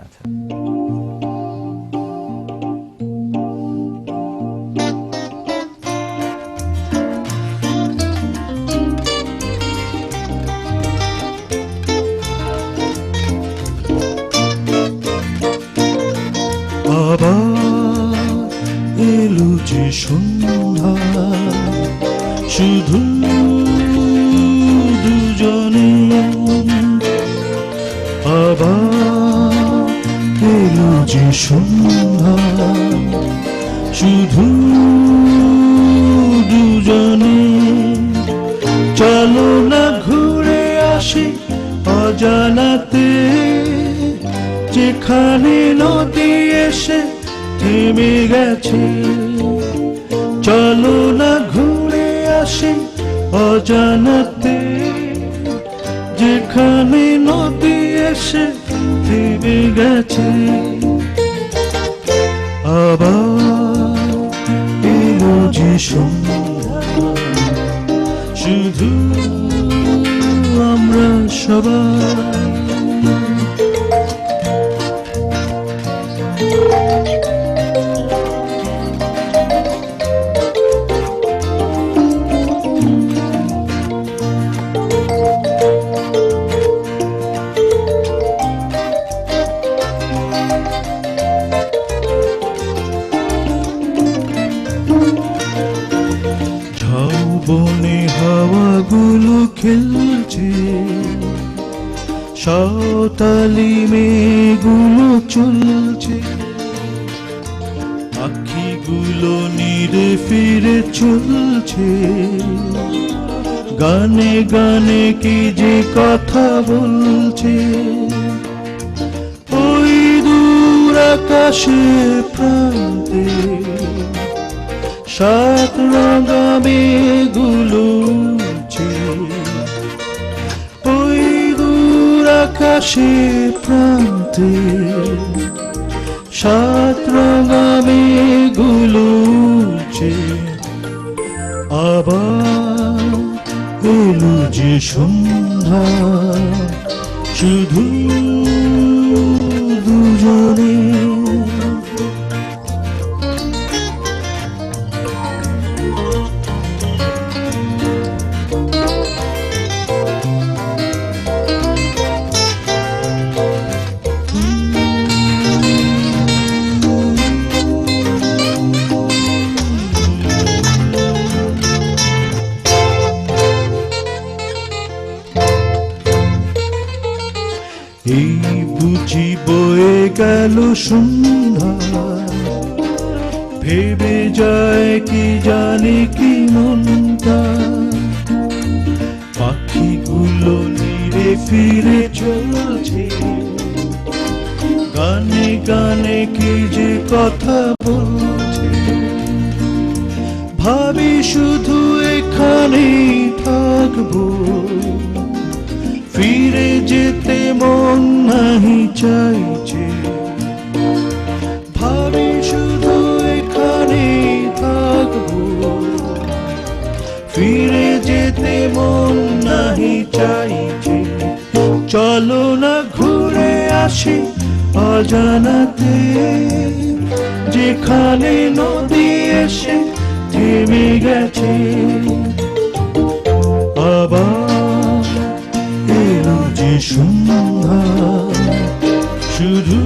আচ্ছা। আবার এলো যে সন্ধ্যা, শুধু দুজনে। আবার এলো যে সন্ধ্যা, শুধু দুজনে। চলো না ঘুরে আসি অজানাতে, যেখানে নদী এসে থেমে গেছে। চলো না ঘুরে আসি অজানাতে, যেখানে নদী এসে থেমে গেছে। আবার এলো যে সন্ধ্যা, শুধু আমরা সবাই। বনে হাওয়াগুলো খেলছে, সাঁওতালি মেঘগুলো চলছে। পাখিগুলো নিরে ফিরে চলছে, গানে গানে কি যে কথা বলছে। ওই দূর আকাশে প্রান্তে সাত রঙা মেঘগুলো উড়ছে। ওই দূর আকাশে প্রান্তে সাত রঙা মেঘগুলো উড়ছে। আবার এলো যে সন্ধ্যা, শুধু দুজনে। এই বুঝি বয়ে গেল সন্ধ্যা, ভেবে যায় কি জানি কি মনটা। পাখিগুলো নিরে ফিরে চলছে, গানে গানে কি যে কথা বলছে। ভাবি শুধু এখানেই থাকবো, ফিরে যেতে মন নাহি চাইছে। ভাবি শুধু এখানেই থাকবো, ফিরে যেতে মন নাহি চাইছে। চলো না ঘুরে আসি অজানাতে, যেখানে নদী এসে থেমে গেছে। আবার এলো যে সন্ধ্যা, শুধু